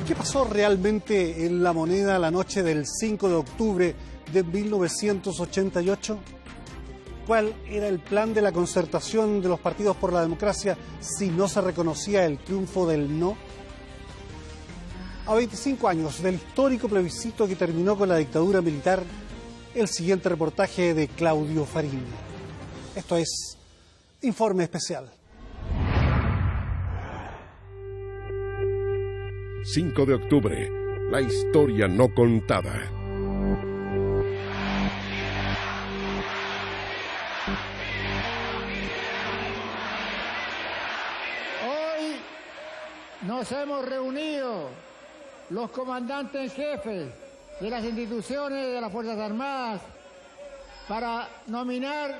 ¿Qué pasó realmente en La Moneda la noche del 5 de octubre de 1988? ¿Cuál era el plan de la concertación de los partidos por la democracia si no se reconocía el triunfo del no? A 25 años del histórico plebiscito que terminó con la dictadura militar, el siguiente reportaje de Claudio Farín. Esto es Informe Especial. 5 de octubre, la historia no contada. Hoy nos hemos reunido los comandantes en jefe de las instituciones de las Fuerzas Armadas para nominar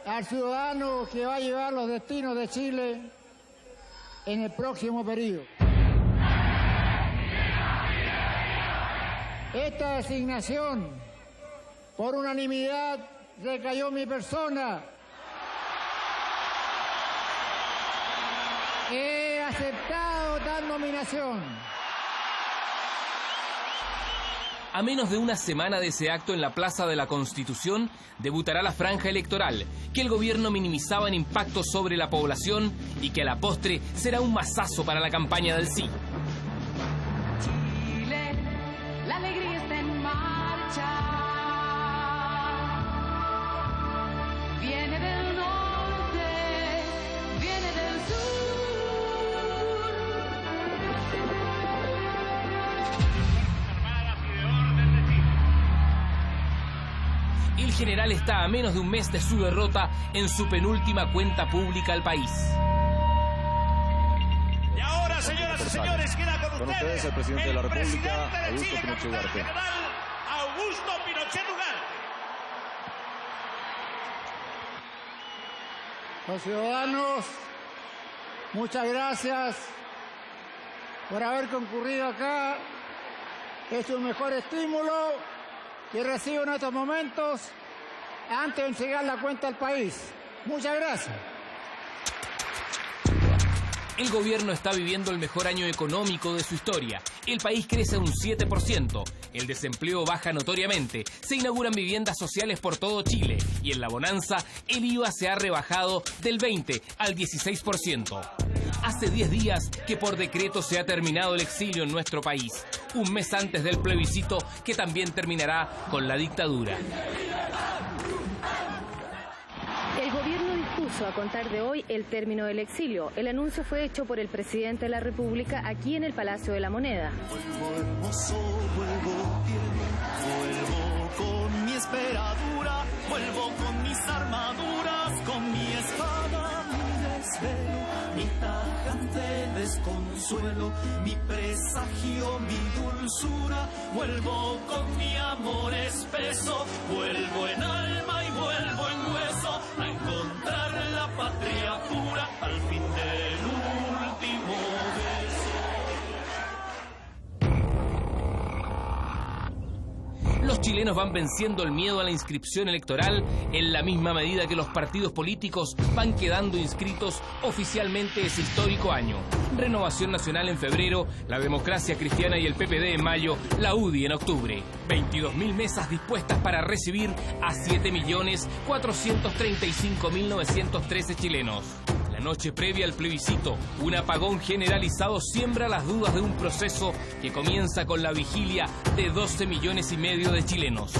al ciudadano que va a llevar los destinos de Chile en el próximo periodo. Esta designación, por unanimidad, recayó en mi persona. He aceptado tal nominación. A menos de una semana de ese acto en la Plaza de la Constitución, debutará la franja electoral, que el gobierno minimizaba en impacto sobre la población y que a la postre será un mazazo para la campaña del sí. Chile, la alegría está en marcha. Viene del norte, viene del sur. El general está a menos de un mes de su derrota en su penúltima cuenta pública al país. Y ahora, señoras y señores, queda con ustedes el presidente de la República, Augusto Pinochet Ugarte. General Augusto Pinochet Ugarte. Los ciudadanos, muchas gracias por haber concurrido acá. Es un mejor estímulo que recibo en estos momentos antes de entregar la cuenta al país. Muchas gracias. El gobierno está viviendo el mejor año económico de su historia. El país crece un 7%. El desempleo baja notoriamente. Se inauguran viviendas sociales por todo Chile. Y en la bonanza, el IVA se ha rebajado del 20 al 16%. Hace 10 días que por decreto se ha terminado el exilio en nuestro país. Un mes antes del plebiscito que también terminará con la dictadura. El gobierno dispuso a contar de hoy el término del exilio. El anuncio fue hecho por el presidente de la República aquí en el Palacio de la Moneda. Vuelvo hermoso, vuelvo bien, vuelvo con mi esperadura, vuelvo con mis armaduras, con mi espada, mi desvelo, mi tajante desconsuelo, mi presagio, mi dulzura, vuelvo con mi amor espeso, vuelvo en alma y vuelvo en hueso, a encontrar la patria pura al fin del último beso. Los chilenos van venciendo el miedo a la inscripción electoral en la misma medida que los partidos políticos van quedando inscritos oficialmente ese histórico año. Renovación Nacional en febrero, la Democracia Cristiana y el PPD en mayo, la UDI en octubre. 22.000 mesas dispuestas para recibir a 7.435.913 chilenos. La noche previa al plebiscito, un apagón generalizado siembra las dudas de un proceso que comienza con la vigilia de 12,5 millones de chilenos.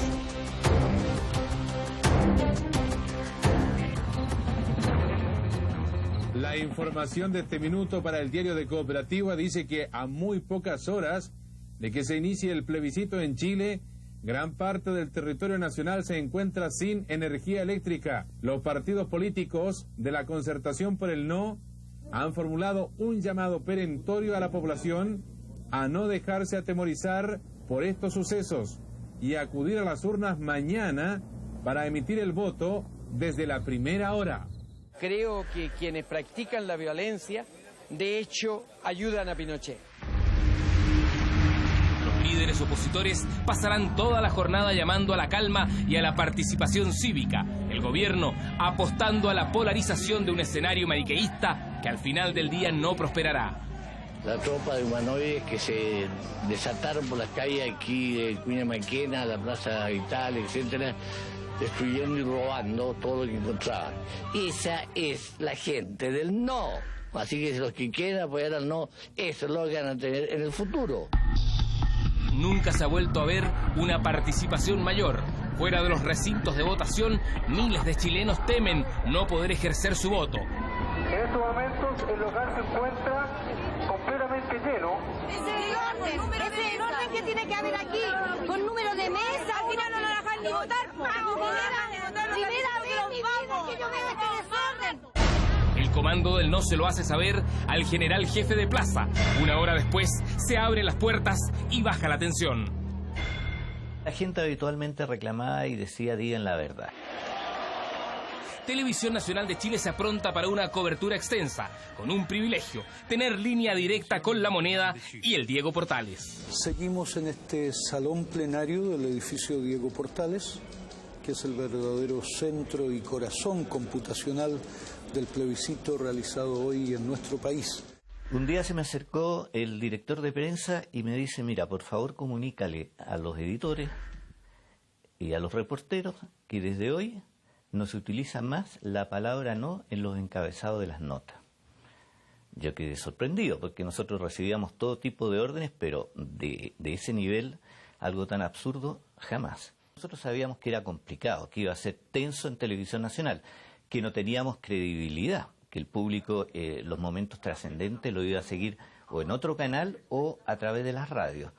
La información de este minuto para el diario de Cooperativa dice que a muy pocas horas de que se inicie el plebiscito en Chile, gran parte del territorio nacional se encuentra sin energía eléctrica. Los partidos políticos de la concertación por el no han formulado un llamado perentorio a la población a no dejarse atemorizar por estos sucesos y a acudir a las urnas mañana para emitir el voto desde la primera hora. Creo que quienes practican la violencia, de hecho, ayudan a Pinochet. Los líderes opositores pasarán toda la jornada llamando a la calma y a la participación cívica. El gobierno apostando a la polarización de un escenario maniqueísta que al final del día no prosperará. La tropa de humanoides que se desataron por las calles aquí de Cuña Maquena, la Plaza Italia, etcétera, destruyendo y robando todo lo que encontraban. Esa es la gente del no. Así que los que quieran apoyar al no, eso es lo que van a tener en el futuro. Nunca se ha vuelto a ver una participación mayor. Fuera de los recintos de votación, miles de chilenos temen no poder ejercer su voto. En estos momentos el local se encuentra completamente lleno. Ese es el orden que tiene que haber aquí, con número de mesa. Al final no lo dejan ni votar. Primera vez en mi vida que yo veo este desorden. El comando del no se lo hace saber al general jefe de plaza. Una hora después se abren las puertas y baja la tensión. La gente habitualmente reclamaba y decía: digan la verdad. Televisión Nacional de Chile se apronta para una cobertura extensa, con un privilegio: tener línea directa con La Moneda y el Diego Portales. Seguimos en este salón plenario del edificio Diego Portales, que es el verdadero centro y corazón computacional del plebiscito realizado hoy en nuestro país. Un día se me acercó el director de prensa y me dice: mira, por favor comunícale a los editores y a los reporteros que desde hoy no se utiliza más la palabra no en los encabezados de las notas. Yo quedé sorprendido porque nosotros recibíamos todo tipo de órdenes, pero de ese nivel, algo tan absurdo, jamás. Nosotros sabíamos que era complicado, que iba a ser tenso en Televisión Nacional, que no teníamos credibilidad, que el público los momentos trascendentes lo iba a seguir o en otro canal o a través de las radios.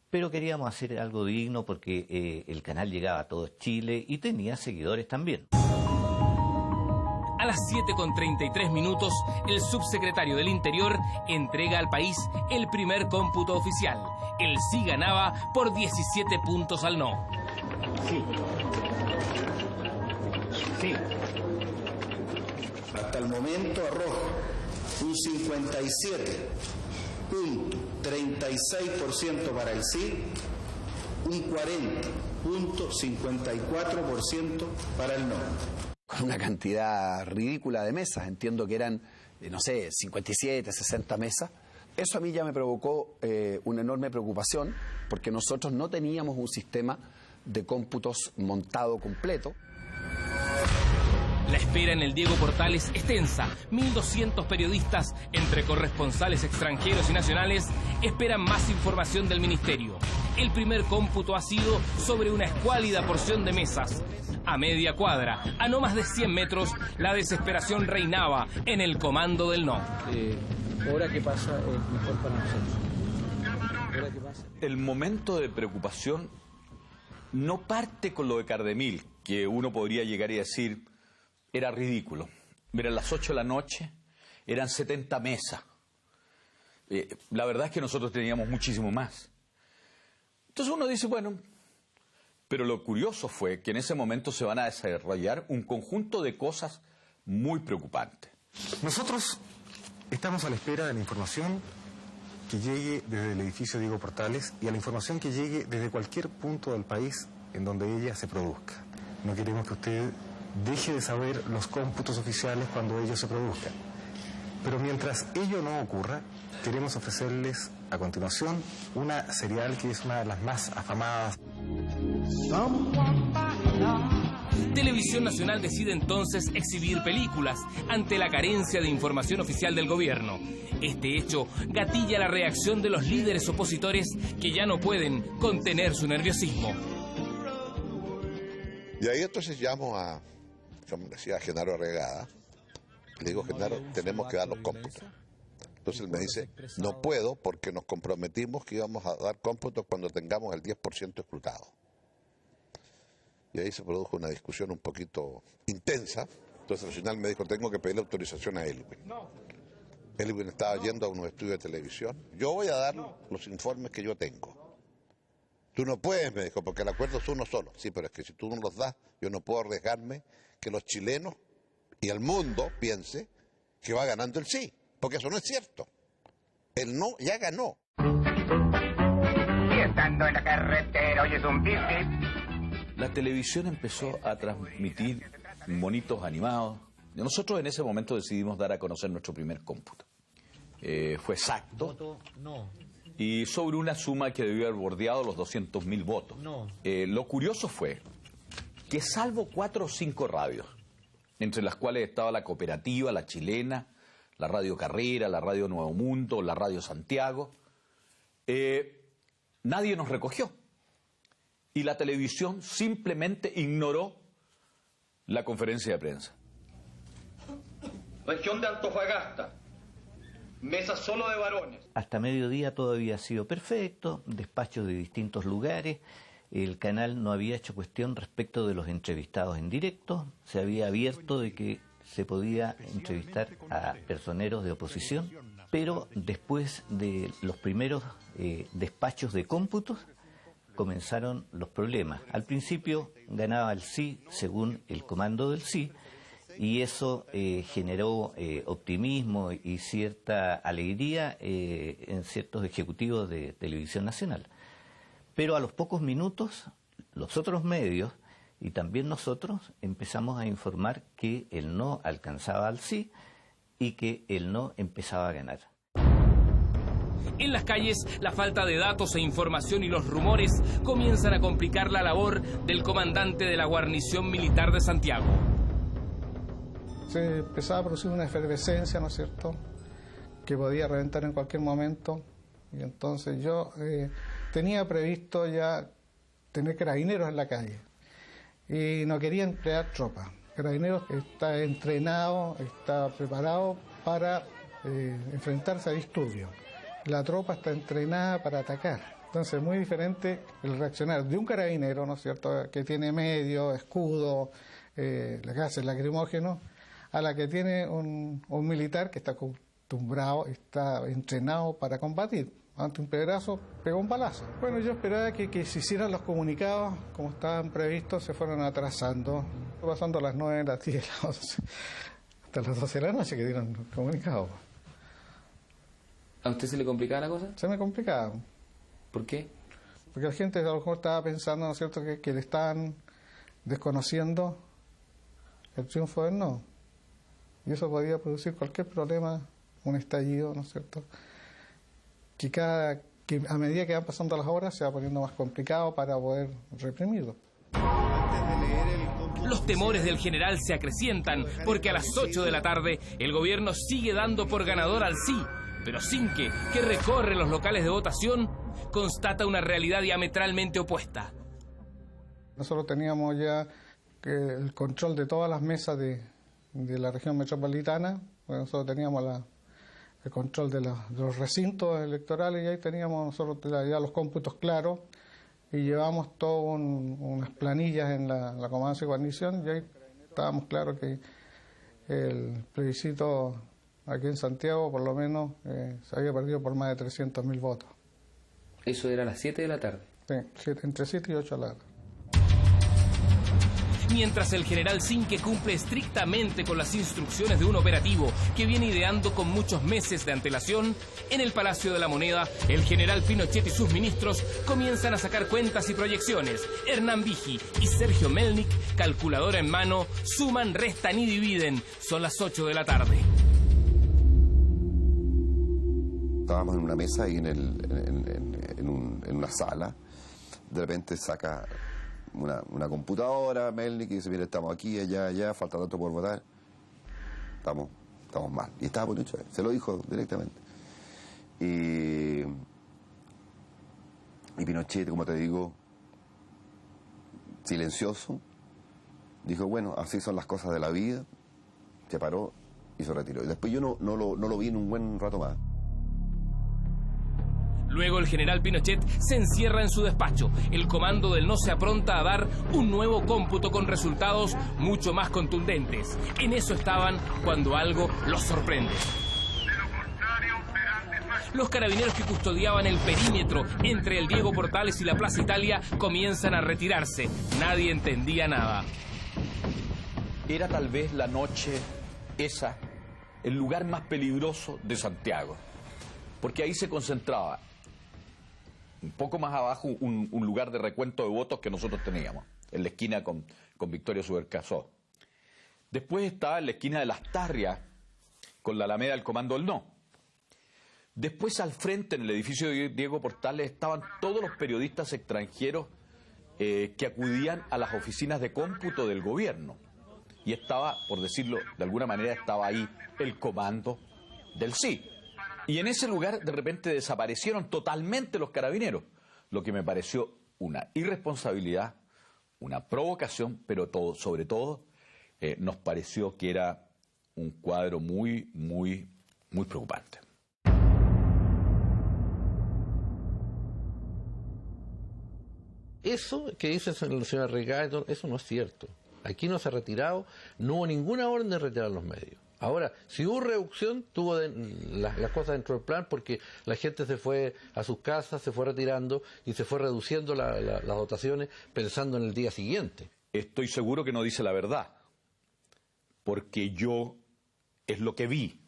Pero queríamos hacer algo digno porque el canal llegaba a todo Chile y tenía seguidores también. A las 7:33, el subsecretario del Interior entrega al país el primer cómputo oficial. El sí ganaba por 17 puntos al no. Sí. Sí. Hasta el momento arroja un 57.36% para el sí, un 40.54% para el no. Con una cantidad ridícula de mesas, entiendo que eran, no sé, 57, 60 mesas. Eso a mí ya me provocó una enorme preocupación, porque nosotros no teníamos un sistema de cómputos montado completo. La espera en el Diego Portales es tensa. 1.200 periodistas, entre corresponsales extranjeros y nacionales, esperan más información del ministerio. El primer cómputo ha sido sobre una escuálida porción de mesas. A media cuadra, a no más de 100 metros, la desesperación reinaba en el comando del no. Ahora que pasa es mejor para nosotros. Ahora que pasa. El momento de preocupación no parte con lo de Cardemil, que uno podría llegar y decir era ridículo. Eran las 8 de la noche, eran 70 mesas. La verdad es que nosotros teníamos muchísimo más. Entonces uno dice, bueno, pero lo curioso fue que en ese momento se van a desarrollar un conjunto de cosas muy preocupantes. Nosotros estamos a la espera de la información que llegue desde el edificio Diego Portales y a la información que llegue desde cualquier punto del país en donde ella se produzca. No queremos que usted deje de saber los cómputos oficiales cuando ellos se produzcan. Pero mientras ello no ocurra, queremos ofrecerles a continuación una serial que es una de las más afamadas. Televisión Nacional decide entonces exhibir películas ante la carencia de información oficial del gobierno. Este hecho gatilla la reacción de los líderes opositores que ya no pueden contener su nerviosismo. Y ahí entonces llamo a, como decía, a Genaro Arregada. Le digo, Genaro, tenemos que dar los cómputos. Entonces él me dice, no puedo porque nos comprometimos que íbamos a dar cómputos cuando tengamos el 10% escrutado. Y ahí se produjo una discusión un poquito intensa. Entonces al final me dijo, tengo que pedirle autorización a Elwin. Elwin estaba yendo a unos estudios de televisión. Yo voy a dar los informes que yo tengo. Tú no puedes, me dijo, porque el acuerdo es uno solo. Sí, pero es que si tú no los das, yo no puedo arriesgarme que los chilenos y el mundo piense que va ganando el sí. Porque eso no es cierto. El no ya ganó. Y estando en la carretera oyes un pip-pip. La televisión empezó a transmitir monitos animados. Nosotros en ese momento decidimos dar a conocer nuestro primer cómputo. fue exacto. Y sobre una suma que debió haber bordeado los 200.000 votos. Lo curioso fue que salvo 4 o 5 radios, entre las cuales estaba la Cooperativa, la Chilena, la Radio Carrera, la Radio Nuevo Mundo, la Radio Santiago, nadie nos recogió. Y la televisión simplemente ignoró la conferencia de prensa. Región de Antofagasta, mesa solo de varones. Hasta mediodía todo había sido perfecto, despachos de distintos lugares, el canal no había hecho cuestión respecto de los entrevistados en directo, se había abierto de que se podía entrevistar a personeros de oposición, pero después de los primeros despachos de cómputos comenzaron los problemas. Al principio ganaba el sí según el comando del sí, y eso generó optimismo y cierta alegría en ciertos ejecutivos de Televisión Nacional. Pero a los pocos minutos, los otros medios y también nosotros empezamos a informar que el no alcanzaba al sí y que el no empezaba a ganar. En las calles, la falta de datos e información y los rumores comienzan a complicar la labor del comandante de la guarnición militar de Santiago. Se empezaba a producir una efervescencia, ¿no es cierto?, que podía reventar en cualquier momento. Y entonces yo tenía previsto ya tener carabineros en la calle y no quería emplear tropas. Carabineros está entrenado, está preparado para enfrentarse a disturbios. La tropa está entrenada para atacar. Entonces es muy diferente el reaccionar de un carabinero, ¿no es cierto?, que tiene medio, escudo, gases lacrimógenos, a la que tiene un militar que está acostumbrado, está entrenado para combatir. Ante un pedazo, pegó un balazo. Bueno, yo esperaba que se hicieran los comunicados como estaban previstos, se fueron atrasando, pasando las 9, las 10, las 11, hasta las 12 de la noche que dieron el comunicado. ¿A usted se le complicaba la cosa? Se me complicaba. ¿Por qué? Porque la gente a lo mejor estaba pensando, ¿no es cierto?, que le estaban desconociendo el triunfo del no. Y eso podía producir cualquier problema, un estallido, ¿no es cierto?, que a medida que van pasando las horas se va poniendo más complicado para poder reprimirlo. Los temores del general se acrecientan porque a las 8 de la tarde el gobierno sigue dando por ganador al sí, pero sin que recorre los locales de votación, constata una realidad diametralmente opuesta. Nosotros teníamos ya el control de todas las mesas de la región metropolitana, bueno, nosotros teníamos el control de los recintos electorales y ahí teníamos nosotros ya los cómputos claros y llevamos todas unas planillas en la comandancia de guarnición y ahí estábamos claros que el plebiscito aquí en Santiago por lo menos se había perdido por más de 300.000 votos. ¿Eso era a las 7 de la tarde? Sí, entre 7 y 8 de la tarde. Mientras el general Sinque cumple estrictamente con las instrucciones de un operativo que viene ideando con muchos meses de antelación, en el Palacio de la Moneda, el general Pinochet y sus ministros comienzan a sacar cuentas y proyecciones. Hernán Vigi y Sergio Melnik, calculadora en mano, suman, restan y dividen. Son las 8 de la tarde. Estábamos en una mesa y en una sala, de repente saca una computadora, Melnik, y dice, mire, estamos aquí, allá, falta tanto por votar, estamos mal. Y estaba por dicho, se lo dijo directamente. Y Pinochet, como te digo, silencioso, dijo, bueno, así son las cosas de la vida, se paró y se retiró. Y después yo no lo vi en un buen rato más. Luego el general Pinochet se encierra en su despacho. El comando del no se apronta a dar un nuevo cómputo con resultados mucho más contundentes. En eso estaban cuando algo los sorprende. Los carabineros que custodiaban el perímetro entre el Diego Portales y la Plaza Italia comienzan a retirarse. Nadie entendía nada. Era tal vez la noche esa, el lugar más peligroso de Santiago. Porque ahí se concentraba un poco más abajo un lugar de recuento de votos que nosotros teníamos, en la esquina con Victoria Subercasó. Después estaba en la esquina de Las Tarrias, con la Alameda del Comando del No. Después al frente, en el edificio de Diego Portales, estaban todos los periodistas extranjeros que acudían a las oficinas de cómputo del gobierno. Y estaba, por decirlo de alguna manera, estaba ahí el comando del sí. Y en ese lugar de repente desaparecieron totalmente los carabineros, lo que me pareció una irresponsabilidad, una provocación, pero sobre todo nos pareció que era un cuadro muy preocupante. Eso que dice la señora Ricardo, eso no es cierto. Aquí no se ha retirado, no hubo ninguna orden de retirar los medios. Ahora, si hubo reducción, tuvo las cosas dentro del plan porque la gente se fue a sus casas, se fue retirando y se fue reduciendo las dotaciones pensando en el día siguiente. Estoy seguro que no dice la verdad, porque yo es lo que vi.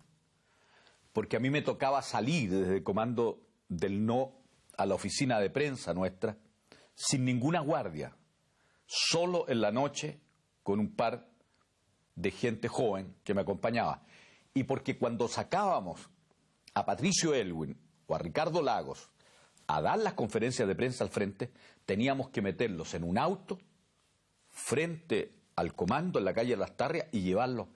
Porque a mí me tocaba salir desde el comando del no a la oficina de prensa nuestra, sin ninguna guardia, solo en la noche con un par de gente joven que me acompañaba. Y porque cuando sacábamos a Patricio Elwin o a Ricardo Lagos a dar las conferencias de prensa al frente, teníamos que meterlos en un auto frente al comando en la calle Lastarria y llevarlos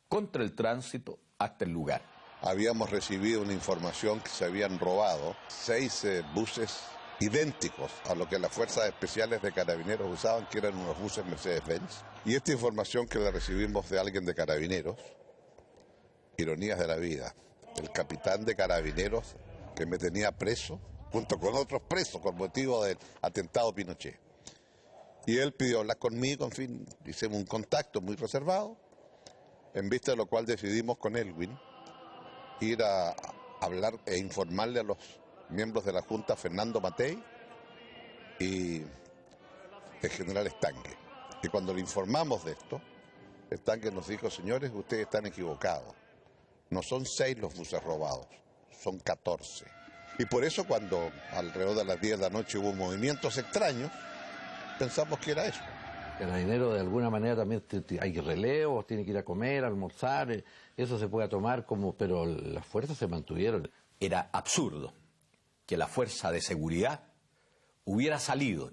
contra el tránsito hasta el lugar. Habíamos recibido una información que se habían robado 6 buses idénticos a lo que las fuerzas especiales de Carabineros usaban, que eran unos buses Mercedes-Benz. Y esta información que la recibimos de alguien de Carabineros, ironías de la vida, el capitán de Carabineros que me tenía preso, junto con otros presos, con motivo del atentado Pinochet. Y él pidió hablar conmigo, en fin, hicimos un contacto muy reservado, en vista de lo cual decidimos con Elwin ir a hablar e informarle a los miembros de la Junta, Fernando Matei y el general Estanque. Y cuando le informamos de esto, Estanque nos dijo: señores, ustedes están equivocados. No son 6 los buses robados, son 14. Y por eso cuando alrededor de las 10 de la noche hubo movimientos extraños, pensamos que era eso. El dinero de alguna manera también hay relevos, tiene que ir a comer, a almorzar, eso se puede tomar como, pero las fuerzas se mantuvieron. Era absurdo que la fuerza de seguridad hubiera salido,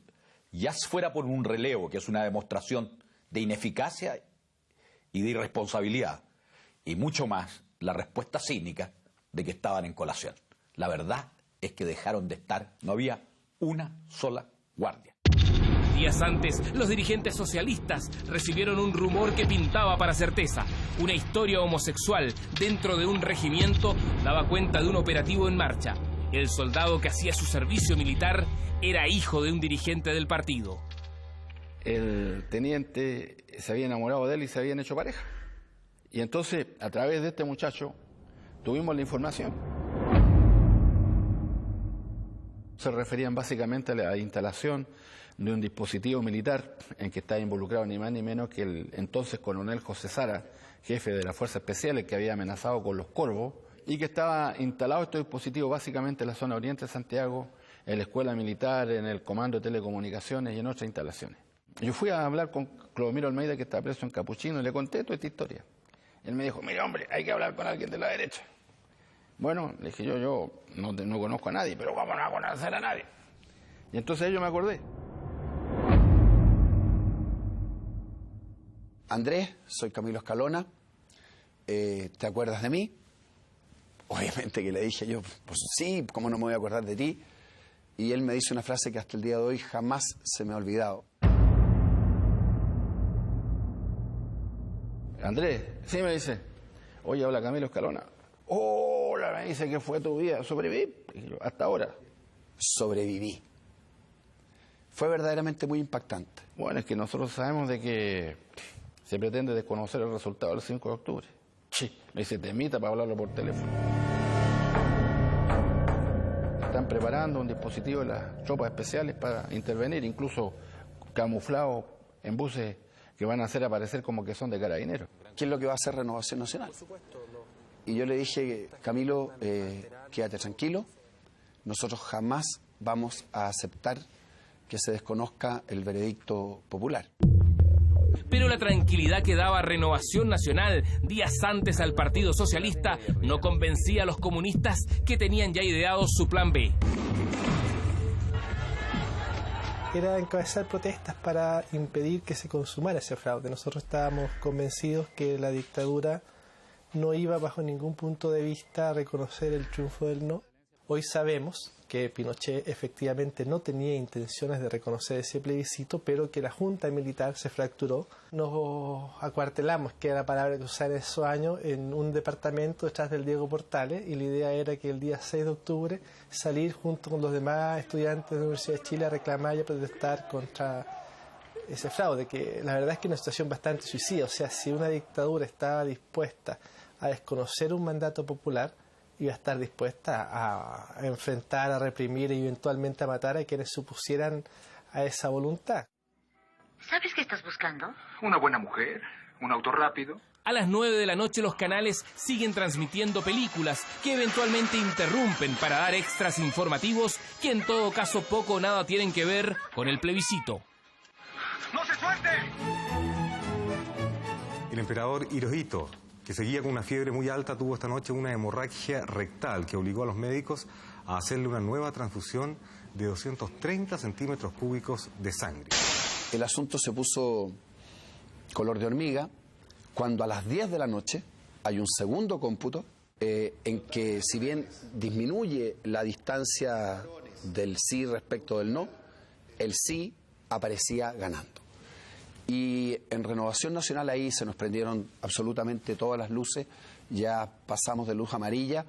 ya fuera por un relevo, que es una demostración de ineficacia y de irresponsabilidad, y mucho más la respuesta cínica de que estaban en colación. La verdad es que dejaron de estar, no había una sola guardia. Días antes, los dirigentes socialistas recibieron un rumor que pintaba para certeza. Una historia homosexual dentro de un regimiento daba cuenta de un operativo en marcha. El soldado que hacía su servicio militar era hijo de un dirigente del partido. El teniente se había enamorado de él y se habían hecho pareja. Y entonces, a través de este muchacho, tuvimos la información. Se referían básicamente a la instalación de un dispositivo militar en que estaba involucrado ni más ni menos que el entonces coronel José Sara, jefe de las Fuerzas Especiales, que había amenazado con los Corvos, y que estaba instalado este dispositivo básicamente en la zona oriente de Santiago, en la escuela militar, en el comando de telecomunicaciones y en otras instalaciones. Yo fui a hablar con Clodomiro Almeida, que está preso en Capuchino, y le conté toda esta historia. Él me dijo: mire, hombre, hay que hablar con alguien de la derecha. Bueno, le dije yo no conozco a nadie, pero ¿cómo no va a conocer a nadie? Y entonces yo me acordé. Andrés, soy Camilo Escalona, ¿te acuerdas de mí? Obviamente que le dije yo, pues sí, ¿cómo no me voy a acordar de ti? Y él me dice una frase que hasta el día de hoy jamás se me ha olvidado. Andrés, sí, me dice: oye, habla Camilo Escalona. Hola, me dice, ¿qué fue tu vida? ¿Sobreviví? Hasta ahora. Sobreviví. Fue verdaderamente muy impactante. Bueno, es que nosotros sabemos de que se pretende desconocer el resultado del 5 de octubre. Sí, me dice: te invita para hablarlo por teléfono. Están preparando un dispositivo de las tropas especiales para intervenir, incluso camuflados en buses que van a hacer aparecer como que son de Carabineros. ¿Qué es lo que va a hacer Renovación Nacional? Y yo le dije: Camilo, quédate tranquilo, nosotros jamás vamos a aceptar que se desconozca el veredicto popular. Pero la tranquilidad que daba Renovación Nacional días antes al Partido Socialista no convencía a los comunistas que tenían ya ideado su plan B. Era encabezar protestas para impedir que se consumara ese fraude. Nosotros estábamos convencidos que la dictadura no iba bajo ningún punto de vista a reconocer el triunfo del no. Hoy sabemos que Pinochet efectivamente no tenía intenciones de reconocer ese plebiscito, pero que la Junta Militar se fracturó. Nos acuartelamos, que era la palabra que usar en esos años, en un departamento detrás del Diego Portales, y la idea era que el día 6 de octubre salir junto con los demás estudiantes de la Universidad de Chile a reclamar y a protestar contra ese fraude, que la verdad es que es una situación bastante suicida. O sea, si una dictadura estaba dispuesta a desconocer un mandato popular, iba a estar dispuesta a enfrentar, a reprimir y eventualmente a matar a quienes supusieran a esa voluntad. ¿Sabes qué estás buscando? Una buena mujer, un auto rápido. A las 9 de la noche los canales siguen transmitiendo películas que eventualmente interrumpen para dar extras informativos que en todo caso poco o nada tienen que ver con el plebiscito. ¡No se suelte! El emperador Hirohito, que seguía con una fiebre muy alta, tuvo esta noche una hemorragia rectal que obligó a los médicos a hacerle una nueva transfusión de 230 centímetros cúbicos de sangre. El asunto se puso color de hormiga cuando a las 10 de la noche hay un segundo cómputo en que, si bien disminuye la distancia del sí respecto del no, el sí aparecía ganando. Y en Renovación Nacional ahí se nos prendieron absolutamente todas las luces, ya pasamos de luz amarilla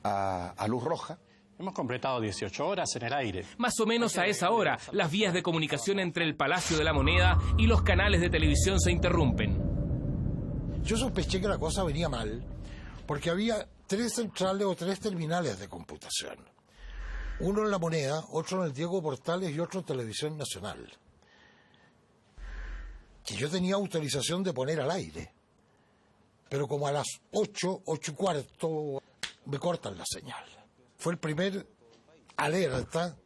a luz roja. Hemos completado 18 horas en el aire. Más o menos a esa hora, las vías de comunicación entre el Palacio de la Moneda y los canales de televisión se interrumpen. Yo sospeché que la cosa venía mal, porque había 3 centrales o 3 terminales de computación. Uno en La Moneda, otro en el Diego Portales y otro en Televisión Nacional, que yo tenía autorización de poner al aire. Pero como a las 8:15, me cortan la señal. Fue el primer alerta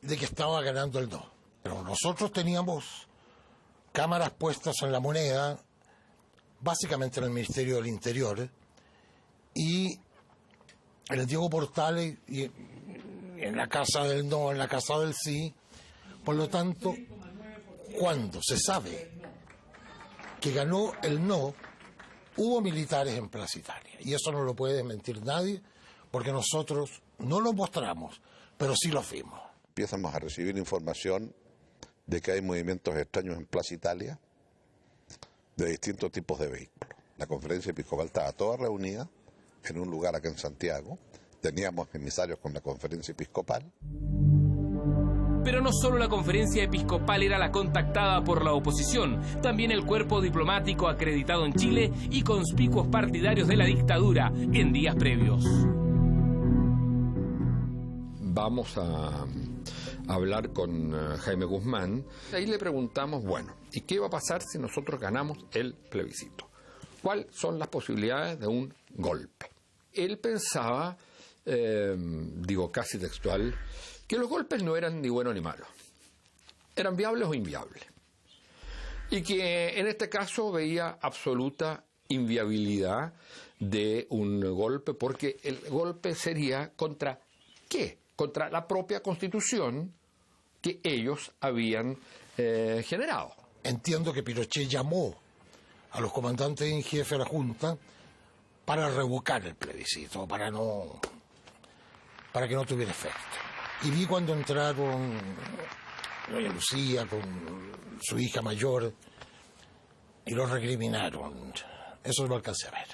de que estaba ganando el no. Pero nosotros teníamos cámaras puestas en La Moneda, básicamente en el Ministerio del Interior, y en el Diego Portales, y en la casa del no, en la casa del sí. Por lo tanto, cuando se sabe que ganó el no, hubo militares en Plaza Italia. Y eso no lo puede desmentir nadie, porque nosotros no lo mostramos, pero sí lo fuimos. Empiezamos a recibir información de que hay movimientos extraños en Plaza Italia de distintos tipos de vehículos. La conferencia episcopal estaba toda reunida en un lugar acá en Santiago. Teníamos emisarios con la conferencia episcopal. Pero no solo la conferencia episcopal era la contactada por la oposición, también el cuerpo diplomático acreditado en Chile y conspicuos partidarios de la dictadura en días previos. Vamos a hablar con Jaime Guzmán. Ahí le preguntamos, bueno, ¿y qué va a pasar si nosotros ganamos el plebiscito? ¿Cuáles son las posibilidades de un golpe? Él pensaba, digo casi textual, que los golpes no eran ni buenos ni malos, eran viables o inviables, y que en este caso veía absoluta inviabilidad de un golpe, porque el golpe sería ¿contra qué? Contra la propia Constitución que ellos habían generado. Entiendo que Pinochet llamó a los comandantes en jefe de la Junta para revocar el plebiscito, para que no tuviera efecto. Y vi cuando entraron doña Lucía con su hija mayor y lo recriminaron. Eso lo alcancé a ver.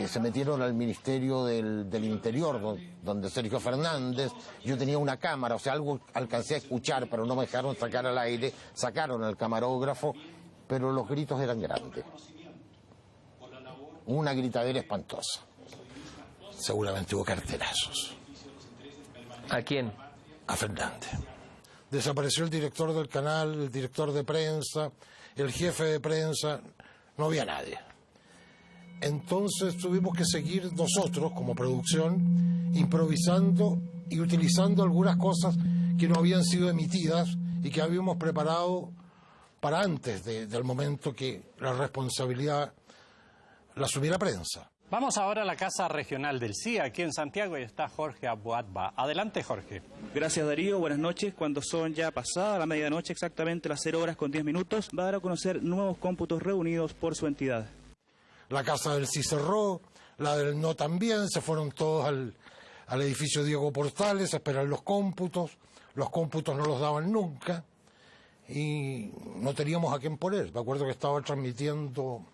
Se metieron al Ministerio del Interior, donde Sergio Fernández, yo tenía una cámara, o sea, algo alcancé a escuchar, pero no me dejaron sacar al aire, sacaron al camarógrafo, pero los gritos eran grandes. Una gritadera espantosa. Seguramente hubo carterazos. ¿A quién? A Fernández. Desapareció el director del canal, el director de prensa, el jefe de prensa, no había nadie. Entonces tuvimos que seguir nosotros, como producción, improvisando y utilizando algunas cosas que no habían sido emitidas y que habíamos preparado para antes del momento que la responsabilidad la asumiera prensa. Vamos ahora a la Casa Regional del CIA, aquí en Santiago, y está Jorge Abuatba. Adelante, Jorge. Gracias, Darío. Buenas noches. Cuando son ya pasadas la medianoche, exactamente las 0 horas con 10 minutos, va a dar a conocer nuevos cómputos reunidos por su entidad. La casa del sí cerró, la del no también, se fueron todos al edificio Diego Portales a esperar los cómputos no los daban nunca y no teníamos a quién poner. Me acuerdo que estaba transmitiendo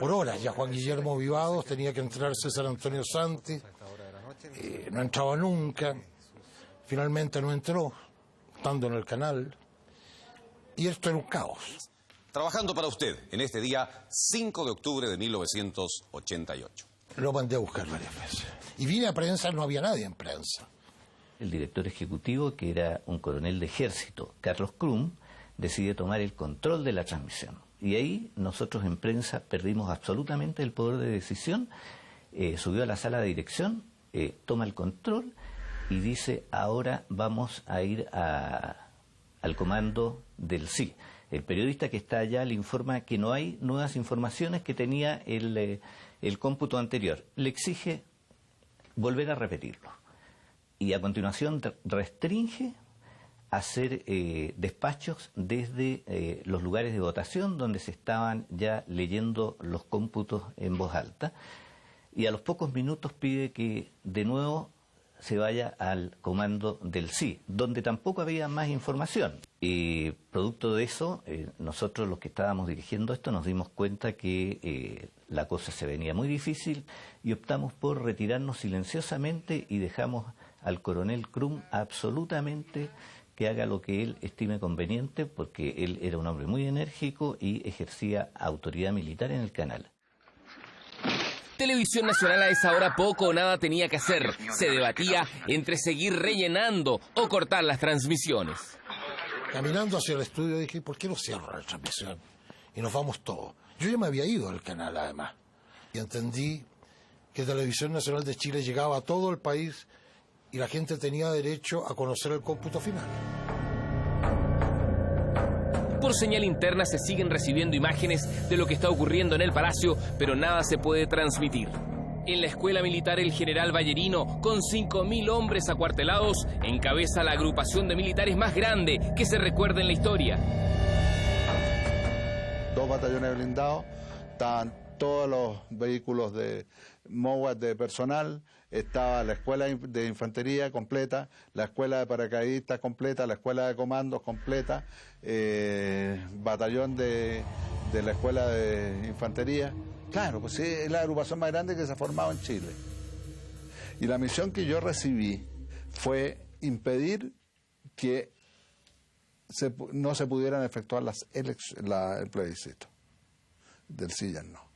por horas, ya Juan Guillermo Vivados, tenía que entrar César Antonio Santi, no entraba nunca, finalmente no entró, estando en el canal, y esto era un caos. Trabajando para usted en este día 5 de octubre de 1988. Lo mandé a buscar varias veces. Y vine a prensa, no había nadie en prensa. El director ejecutivo, que era un coronel de ejército, Carlos Krum, decide tomar el control de la transmisión. Y ahí nosotros en prensa perdimos absolutamente el poder de decisión. Subió a la sala de dirección, toma el control y dice: ahora vamos a ir al comando del sí. El periodista que está allá le informa que no hay nuevas informaciones, que tenía el cómputo anterior. Le exige volver a repetirlo. Y a continuación restringe hacer despachos desde los lugares de votación donde se estaban ya leyendo los cómputos en voz alta, y a los pocos minutos pide que de nuevo se vaya al comando del sí, donde tampoco había más información. Y producto de eso, nosotros los que estábamos dirigiendo esto nos dimos cuenta que la cosa se venía muy difícil y optamos por retirarnos silenciosamente y dejamos al coronel Krum absolutamente que haga lo que él estime conveniente, porque él era un hombre muy enérgico y ejercía autoridad militar en el canal. Televisión Nacional a esa hora poco o nada tenía que hacer. Se debatía entre seguir rellenando o cortar las transmisiones. Caminando hacia el estudio dije: ¿por qué no cierro la transmisión? Y nos vamos todos. Yo ya me había ido del canal, además. Y entendí que Televisión Nacional de Chile llegaba a todo el país y la gente tenía derecho a conocer el cómputo final. Por señal interna se siguen recibiendo imágenes de lo que está ocurriendo en el Palacio, pero nada se puede transmitir. En la escuela militar el general Ballerino, con 5.000 hombres acuartelados, encabeza la agrupación de militares más grande que se recuerda en la historia. 2 batallones blindados, estaban todos los vehículos de MOWAT de personal, estaba la escuela de infantería completa, la escuela de paracaidistas completa, la escuela de comandos completa, batallón de la escuela de infantería. Claro, pues sí, es la agrupación más grande que se ha formado en Chile. Y la misión que yo recibí fue impedir que no se pudieran efectuar el plebiscito del sí y el no.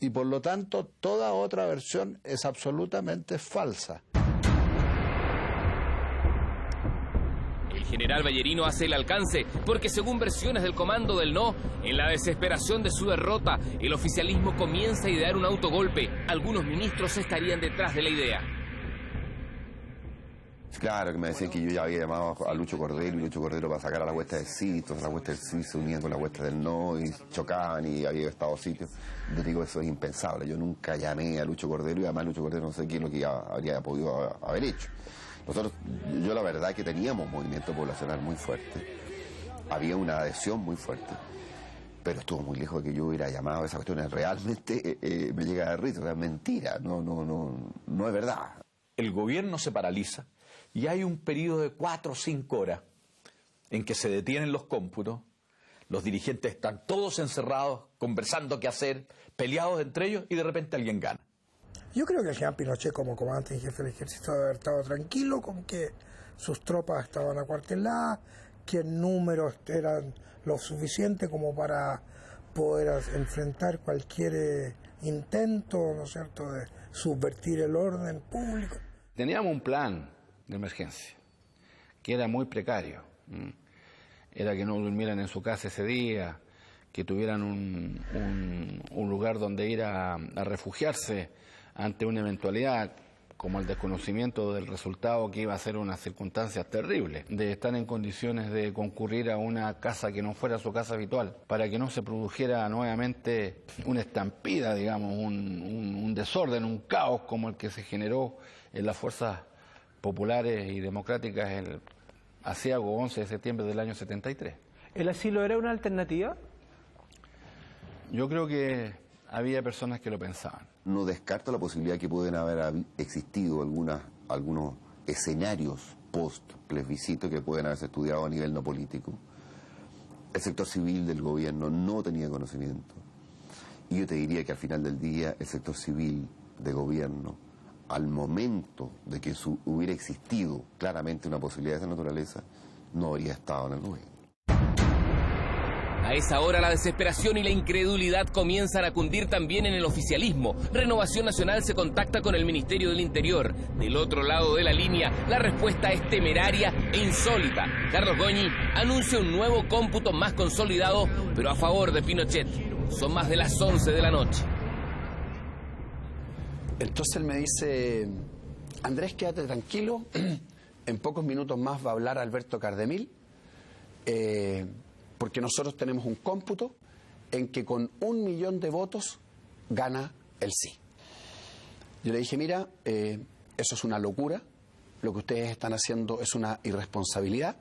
Y por lo tanto, toda otra versión es absolutamente falsa. El general Ballerino hace el alcance porque, según versiones del comando del no, en la desesperación de su derrota, el oficialismo comienza a idear un autogolpe. Algunos ministros estarían detrás de la idea. Claro, que me decían que yo ya había llamado a Lucho Cordero, y Lucho Cordero para sacar a la huesta del sí, entonces la huesta del sí se unían con la huesta del no y chocaban y había estado sitios. Yo digo, eso es impensable, yo nunca llamé a Lucho Cordero y además Lucho Cordero no sé qué es lo que habría podido haber hecho. Nosotros, yo la verdad es que teníamos un movimiento poblacional muy fuerte, había una adhesión muy fuerte, pero estuvo muy lejos de que yo hubiera llamado a esas cuestiones. Realmente me llega a dar risa, o sea, es mentira, no es verdad. El gobierno se paraliza y hay un periodo de 4 o 5 horas en que se detienen los cómputos, los dirigentes están todos encerrados, conversando qué hacer, peleados entre ellos, y de repente alguien gana. Yo creo que el general Pinochet, como comandante en jefe del ejército, debe haber estado tranquilo con que sus tropas estaban acuarteladas, que el número eran lo suficiente como para poder enfrentar cualquier intento, ¿no es cierto?, de subvertir el orden público. Teníamos un plan de emergencia que era muy precario. Era que no durmieran en su casa ese día, que tuvieran un lugar donde ir a refugiarse ante una eventualidad, como el desconocimiento del resultado, que iba a ser unas circunstancias terribles, de estar en condiciones de concurrir a una casa que no fuera su casa habitual, para que no se produjera nuevamente una estampida, digamos, un desorden, un caos como el que se generó en las fuerzas populares y democráticas el aciago 11 de septiembre del año 73. ¿El asilo era una alternativa? Yo creo que había personas que lo pensaban. No descarta la posibilidad que pueden haber existido algunos escenarios post-plebiscito que pueden haberse estudiado a nivel no político. El sector civil del gobierno no tenía conocimiento. Y yo te diría que al final del día el sector civil de gobierno, al momento de que hubiera existido claramente una posibilidad de esa naturaleza, no habría estado en el gobierno. A esa hora la desesperación y la incredulidad comienzan a cundir también en el oficialismo. Renovación Nacional se contacta con el Ministerio del Interior. Del otro lado de la línea, la respuesta es temeraria e insólita. Carlos Goñi anuncia un nuevo cómputo más consolidado, pero a favor de Pinochet. Son más de las 11 de la noche. Entonces él me dice: Andrés, quédate tranquilo, en pocos minutos más va a hablar Alberto Cardemil, porque nosotros tenemos un cómputo en que con 1 millón de votos gana el sí. Yo le dije: mira, eso es una locura, lo que ustedes están haciendo es una irresponsabilidad,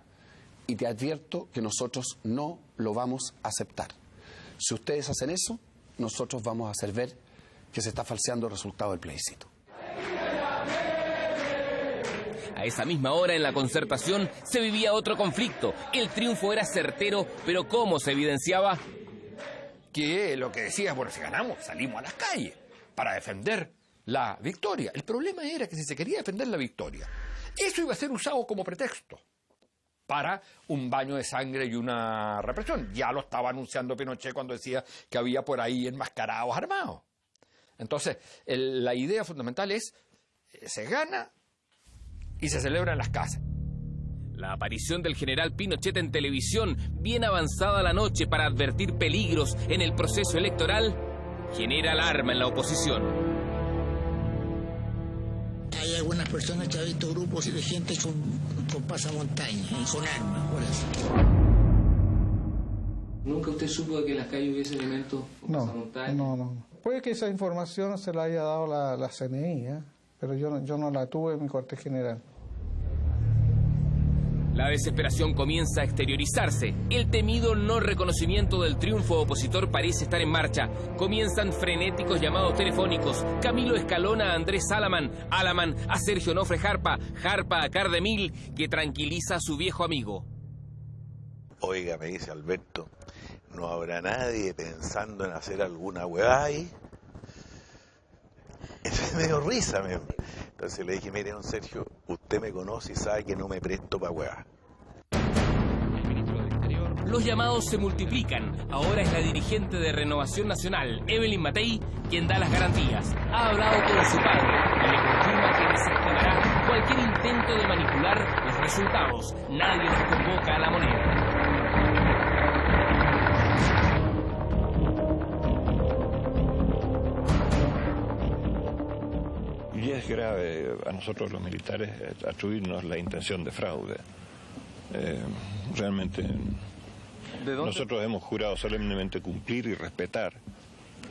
y te advierto que nosotros no lo vamos a aceptar. Si ustedes hacen eso, nosotros vamos a hacer ver que se está falseando el resultado del plebiscito. A esa misma hora, en la Concertación, se vivía otro conflicto. El triunfo era certero, pero ¿cómo se evidenciaba? Que lo que decía, bueno, si ganamos, salimos a las calles para defender la victoria. El problema era que si se quería defender la victoria, eso iba a ser usado como pretexto para un baño de sangre y una represión. Ya lo estaba anunciando Pinochet cuando decía que había por ahí enmascarados armados. Entonces, la idea fundamental es, se gana y se celebra en las casas. La aparición del general Pinochet en televisión, bien avanzada la noche para advertir peligros en el proceso electoral, genera alarma en la oposición. Hay algunas personas que han visto grupos de gente con pasamontañas y con armas, por eso. ¿Nunca usted supo de que en las calles hubiese elementos con pasamontañas? No. Puede que esa información se la haya dado la CNI, pero yo no la tuve en mi cuartel general. La desesperación comienza a exteriorizarse. El temido no reconocimiento del triunfo opositor parece estar en marcha. Comienzan frenéticos llamados telefónicos. Camilo escalona a Andrés Alaman, Alaman a Sergio Nofre Jarpa, Jarpa a Cardemil, que tranquiliza a su viejo amigo. Oiga, me dice Alberto, ¿no habrá nadie pensando en hacer alguna hueá ahí? Eso me dio risa, me. Entonces le dije: mire, don Sergio, usted me conoce y sabe que no me presto para hueá. Los llamados se multiplican. Ahora es la dirigente de Renovación Nacional, Evelyn Matei, quien da las garantías. Ha hablado con su padre y le confirma que desactivará cualquier intento de manipular los resultados. Nadie los convoca a la moneda. Y es grave a nosotros los militares atribuirnos la intención de fraude. Realmente nosotros hemos jurado solemnemente cumplir y respetar,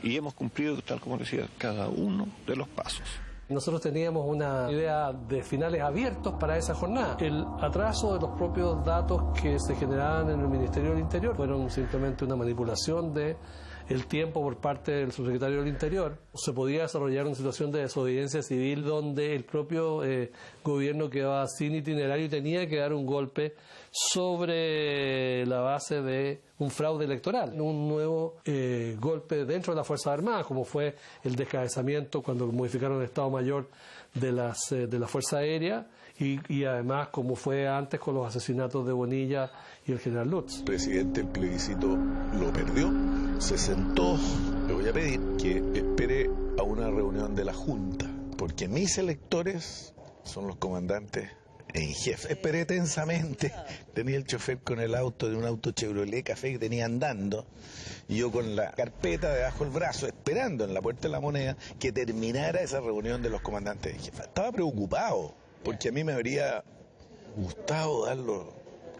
y hemos cumplido, tal como decía, cada uno de los pasos. Nosotros teníamos una idea de finales abiertos para esa jornada. El atraso de los propios datos que se generaban en el Ministerio del Interior fueron simplemente una manipulación de el tiempo por parte del subsecretario del Interior. Se podía desarrollar una situación de desobediencia civil donde el propio gobierno quedaba sin itinerario y tenía que dar un golpe sobre la base de un fraude electoral, un nuevo golpe dentro de las Fuerzas Armadas, como fue el descabezamiento cuando modificaron el Estado Mayor de la Fuerza Aérea y además como fue antes con los asesinatos de Bonilla y el general Lutz. El presidente el plebiscito lo perdió, se sentó. Le voy a pedir que espere a una reunión de la Junta, porque mis electores son los comandantes en jefe. Esperé tensamente, tenía el chofer con el auto de un auto Chevrolet Café que tenía andando, y yo con la carpeta debajo del brazo, esperando en la Puerta de la Moneda que terminara esa reunión de los comandantes en jefe. Estaba preocupado, porque a mí me habría gustado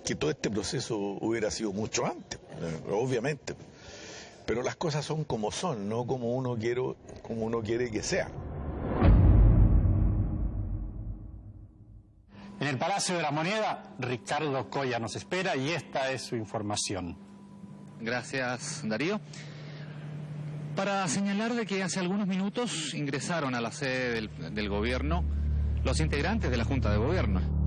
que todo este proceso hubiera sido mucho antes, obviamente. Pero las cosas son como son, no como uno quiere que sea. En el Palacio de la Moneda, Ricardo Coya nos espera y esta es su información. Gracias, Darío. Para señalar de que hace algunos minutos ingresaron a la sede del gobierno los integrantes de la Junta de Gobierno.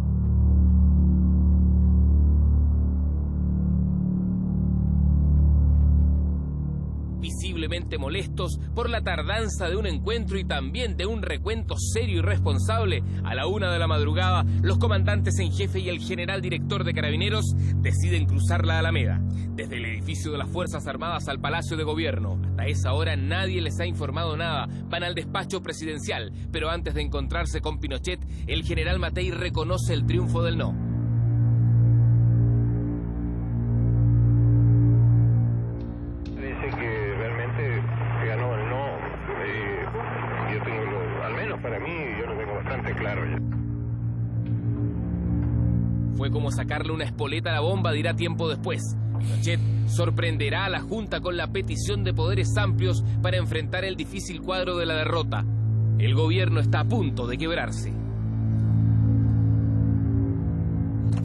Visiblemente molestos por la tardanza de un encuentro y también de un recuento serio y responsable, a la 1 de la madrugada, los comandantes en jefe y el general director de Carabineros deciden cruzar la Alameda. Desde el edificio de las Fuerzas Armadas al Palacio de Gobierno, hasta esa hora nadie les ha informado nada. Van al despacho presidencial, pero antes de encontrarse con Pinochet, el general Matei reconoce el triunfo del no. Fue como sacarle una espoleta a la bomba, dirá tiempo después. Pinochet sorprenderá a la Junta con la petición de poderes amplios para enfrentar el difícil cuadro de la derrota. El gobierno está a punto de quebrarse.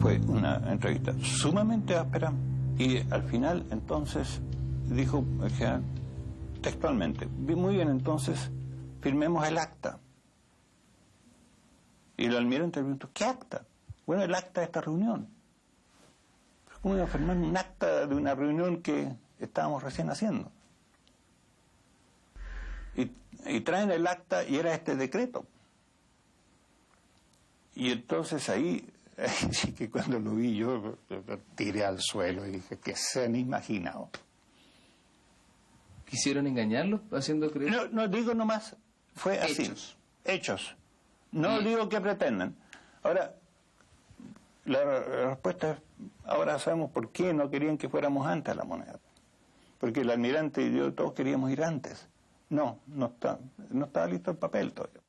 Fue una entrevista sumamente áspera y al final entonces dijo el general textualmente: muy bien, entonces firmemos el acta. Y el almirante preguntó: ¿qué acta? Bueno, el acta de esta reunión. ¿Cómo iba a firmar un acta de una reunión que estábamos recién haciendo? Y traen el acta y era este decreto. Y entonces ahí, sí que cuando lo vi yo lo tiré al suelo y dije: ¿qué se han imaginado? ¿Quisieron engañarlo haciendo creer? No digo nomás, fue así. Hechos. No digo que pretendan. Ahora, la respuesta es: ahora sabemos por qué no querían que fuéramos antes a la Moneda. Porque el almirante y yo todos queríamos ir antes. No estaba listo el papel todavía.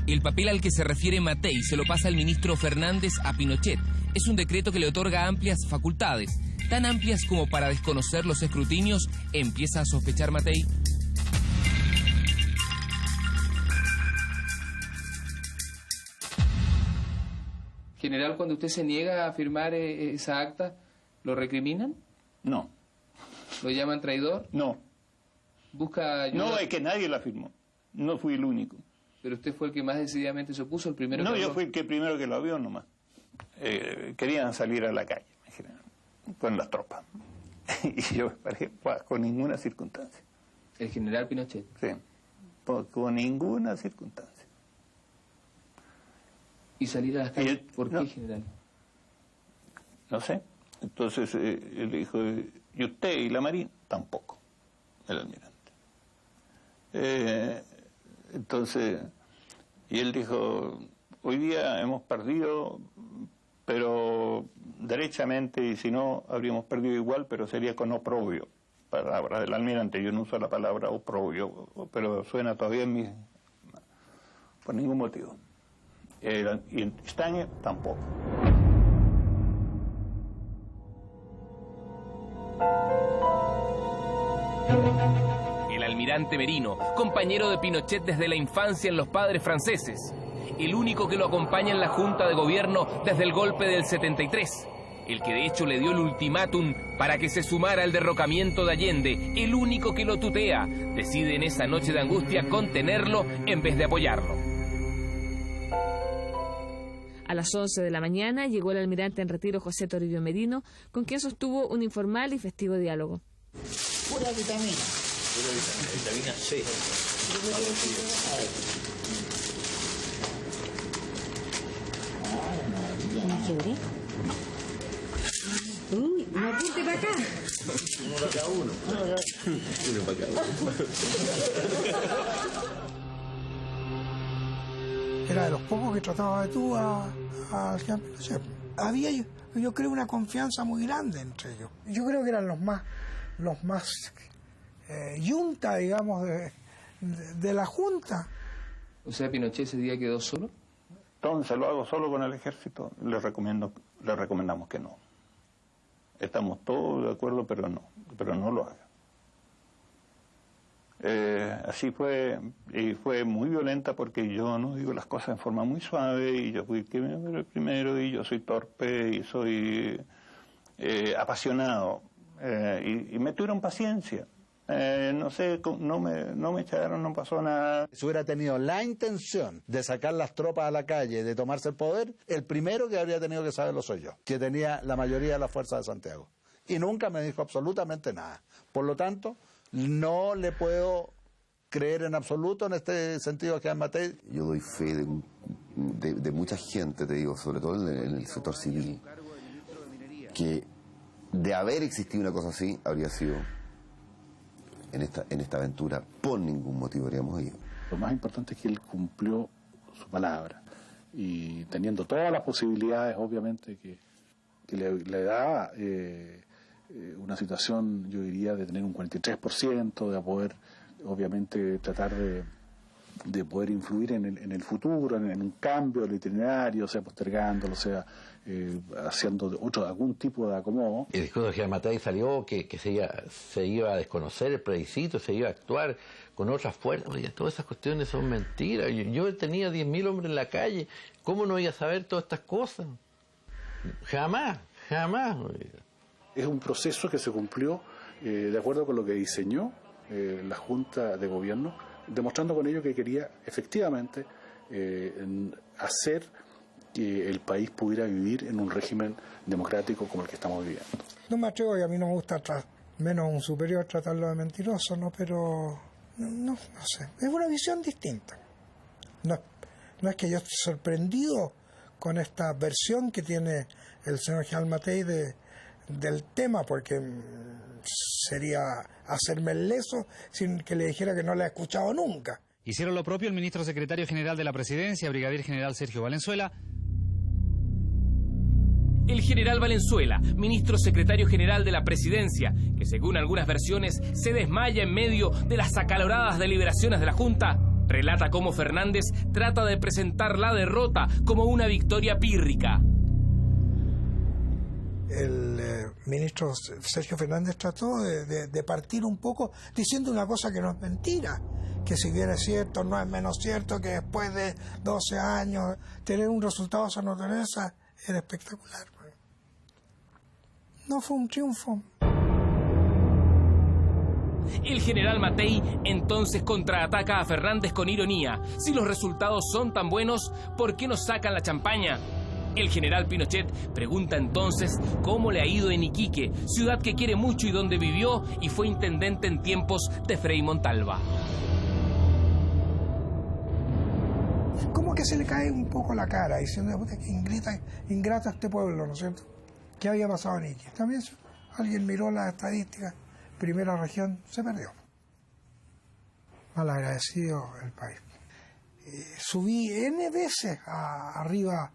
El papel al que se refiere Matei se lo pasa el ministro Fernández a Pinochet. Es un decreto que le otorga amplias facultades, tan amplias como para desconocer los escrutinios. ¿Empieza a sospechar Matei? General, cuando usted se niega a firmar esa acta, ¿lo recriminan? No. ¿Lo llaman traidor? No. ¿Busca ayuda? No, es que nadie la firmó. No fui el único. ¿Pero usted fue el que más decididamente se opuso, el primero? No, yo fui el primero que lo vio nomás. Querían salir a la calle, en general, con las tropas. Y yo me paré bajo ninguna circunstancia. ¿El general Pinochet? Sí, con ninguna circunstancia. ¿Y salir a las calles? ¿Por qué, general? No sé. Entonces él dijo: ¿y usted y la Marina? Tampoco, el almirante. Entonces, y él dijo: hoy día hemos perdido, pero derechamente, y si no, habríamos perdido igual, pero sería con oprobio. Palabra del almirante, yo no uso la palabra oprobio, pero suena todavía en mi... por ningún motivo. Y en Estaña tampoco. El almirante Merino, compañero de Pinochet desde la infancia en los Padres Franceses. El único que lo acompaña en la Junta de Gobierno desde el golpe del 73. El que de hecho le dio el ultimátum para que se sumara al derrocamiento de Allende. El único que lo tutea. Decide en esa noche de angustia contenerlo en vez de apoyarlo. A las 11 de la mañana llegó el almirante en retiro José Toribio Merino, con quien sostuvo un informal y festivo diálogo. Pura vitamina. Vitamina C. Uy, un apunte para acá. Uno para cada uno. Uno para cada uno. era de los pocos que trataba de tú al general Pinochet. Había, yo creo, una confianza muy grande entre ellos. Yo creo que eran los más yunta, digamos, de la Junta. O sea, Pinochet ese día quedó solo. Entonces lo hago solo con el ejército. Le recomendamos que no. Estamos todos de acuerdo, pero no lo haga. Así fue, y fue muy violenta porque yo no digo las cosas en forma muy suave, y yo fui el primero, y yo soy torpe, y soy apasionado, y me tuvieron paciencia. No sé, no me echaron, no pasó nada. Si hubiera tenido la intención de sacar las tropas a la calle, de tomarse el poder, el primero que habría tenido que saberlo soy yo, que tenía la mayoría de las fuerzas de Santiago. Y nunca me dijo absolutamente nada. Por lo tanto, no le puedo creer en absoluto en este sentido a Jean Matei. Yo doy fe de mucha gente, te digo, sobre todo en el sector civil, que de haber existido una cosa así, habría sido en esta aventura, por ningún motivo habríamos ido. Lo más importante es que él cumplió su palabra, y teniendo todas las posibilidades, obviamente, que le da una situación, yo diría, de tener un 43%, de poder, obviamente, tratar de poder influir en el futuro, en un cambio del itinerario, sea postergándolo, sea haciendo algún tipo de acomodo. El discurso de Jean Matei salió que se iba a desconocer el plebiscito, se iba a actuar con otras fuerzas. Oye, todas esas cuestiones son mentiras. Yo tenía 10.000 hombres en la calle, ¿cómo no iba a saber todas estas cosas? Jamás. Es un proceso que se cumplió de acuerdo con lo que diseñó la Junta de Gobierno, demostrando con ello que quería efectivamente hacer que el país pudiera vivir en un régimen democrático como el que estamos viviendo. No me atrevo, y a mí no me gusta, menos un superior, tratarlo de mentiroso, ¿no? Pero no sé, es una visión distinta. No es que yo esté sorprendido con esta versión que tiene el señor Jean Matei del tema, porque sería hacerme el leso sin que le dijera que no la he escuchado nunca. Hicieron lo propio el ministro secretario general de la Presidencia, brigadier general Sergio Valenzuela. El general Valenzuela, ministro secretario general de la Presidencia, que según algunas versiones se desmaya en medio de las acaloradas deliberaciones de la Junta, relata cómo Fernández trata de presentar la derrota como una victoria pírrica. El ministro Sergio Fernández trató de partir un poco diciendo una cosa que no es mentira, que si bien es cierto, no es menos cierto que después de 12 años tener un resultado de esa naturaleza era espectacular. No fue un triunfo. El general Matei entonces contraataca a Fernández con ironía. Si los resultados son tan buenos, ¿por qué no sacan la champaña? El general Pinochet pregunta entonces cómo le ha ido en Iquique, ciudad que quiere mucho y donde vivió y fue intendente en tiempos de Frei Montalva. Como que se le cae un poco la cara diciendo que ingrato a este pueblo, ¿no es cierto? ¿Qué había pasado en Iquique? También alguien miró las estadísticas, primera región, se perdió. Malagradecido el país. Subí N veces arriba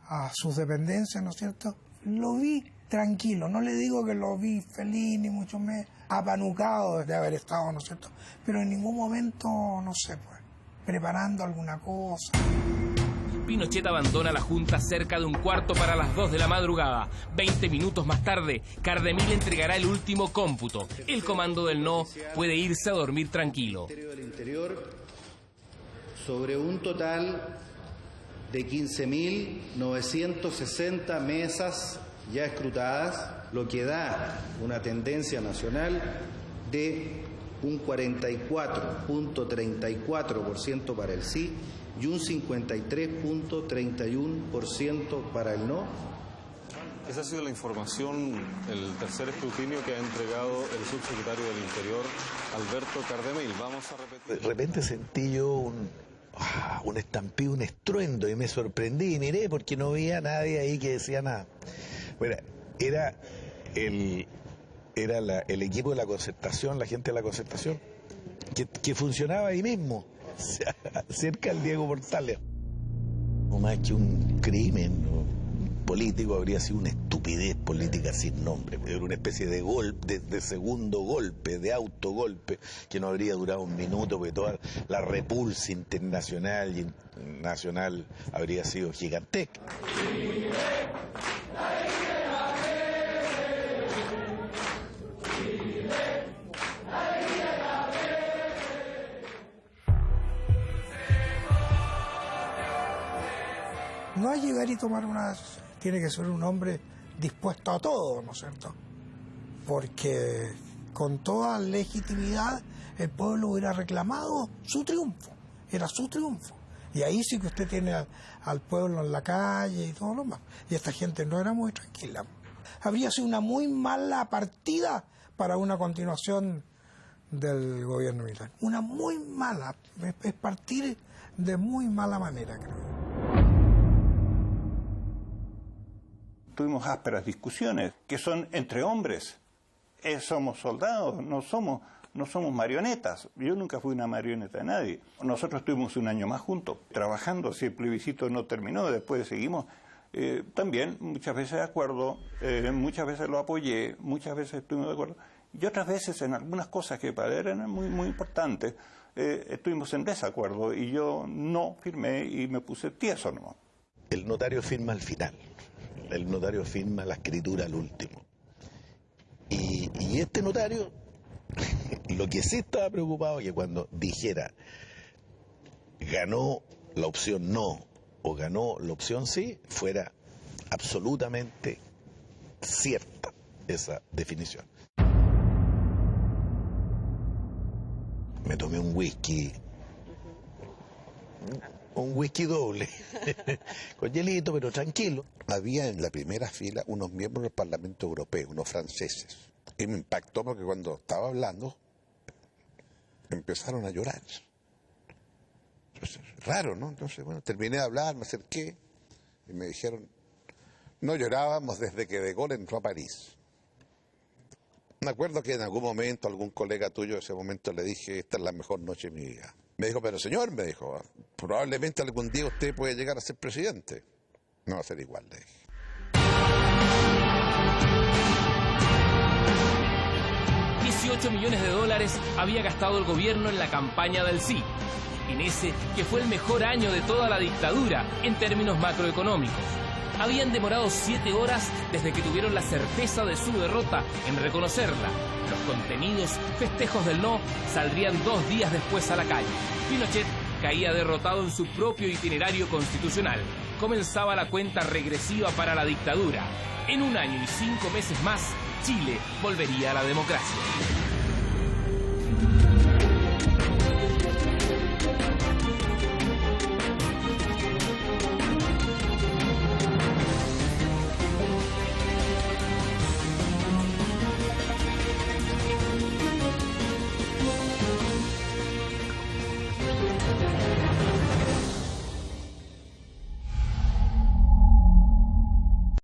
a sus dependencias, ¿no es cierto? Lo vi tranquilo, no le digo que lo vi feliz, ni mucho menos apanucado de haber estado, ¿no es cierto? Pero en ningún momento, no sé, pues, preparando alguna cosa. Pinochet abandona la Junta cerca de 1:15 de la madrugada. 20 minutos más tarde, Cardemil entregará el último cómputo. El comando del no puede irse a dormir tranquilo. Sobre un total de 15.960 mesas ya escrutadas, lo que da una tendencia nacional de un 44.34% para el sí y un 53.31% para el no. Esa ha sido la información, el tercer escrutinio que ha entregado el subsecretario del Interior, Alberto Cardemil. Vamos a repetir. De repente sentí yo un estampido, un estruendo, y me sorprendí y miré porque no veía a nadie ahí que decía nada. Bueno, era el equipo de la concertación, la gente de la concertación, que funcionaba ahí mismo, cerca del Diego Portales. más que un crimen político, habría sido una estupidez política sin nombre. Era una especie de golpe, de segundo golpe, de autogolpe, que no habría durado un minuto, porque toda la repulsa internacional y nacional habría sido gigantesca. No es llegar y tomar tiene que ser un hombre dispuesto a todo, ¿no es cierto? Porque con toda legitimidad el pueblo hubiera reclamado su triunfo, era su triunfo. Y ahí sí que usted tiene al pueblo en la calle y todo lo más. Y esta gente no era muy tranquila. Habría sido una muy mala partida para una continuación del gobierno militar. Una muy mala, es partir de muy mala manera, creo. Tuvimos ásperas discusiones, que son entre hombres. Somos soldados, no somos marionetas. Yo nunca fui una marioneta de nadie. Nosotros estuvimos un año más juntos, trabajando. Si el plebiscito no terminó, después seguimos. También, muchas veces de acuerdo, muchas veces lo apoyé, muchas veces estuvimos de acuerdo. Y otras veces en algunas cosas que para él eran muy, muy importantes, estuvimos en desacuerdo y yo no firmé y me puse tieso nomás. El notario firma al final. El notario firma la escritura al último. Y este notario, lo que sí estaba preocupado es que cuando dijera ganó la opción no o ganó la opción sí, fuera absolutamente cierta esa definición. Me tomé un whisky doble, con hielito, pero tranquilo. Había en la primera fila unos miembros del Parlamento Europeo, unos franceses. Y me impactó porque cuando estaba hablando, empezaron a llorar. Entonces, raro, ¿no? Entonces, bueno, terminé de hablar, me acerqué y me dijeron, no llorábamos desde que De Gaulle entró a París. Me acuerdo que en algún momento, algún colega tuyo de ese momento le dije, esta es la mejor noche de mi vida. Me dijo, pero señor, me dijo, probablemente algún día usted puede llegar a ser presidente. No va a ser igual, le dije. $18 millones había gastado el gobierno en la campaña del sí, en ese que fue el mejor año de toda la dictadura en términos macroeconómicos. Habían demorado 7 horas desde que tuvieron la certeza de su derrota en reconocerla. Los contenidos festejos del no saldrían 2 días después a la calle. Pinochet caía derrotado en su propio itinerario constitucional. Comenzaba la cuenta regresiva para la dictadura. En 1 año y 5 meses más, Chile volvería a la democracia.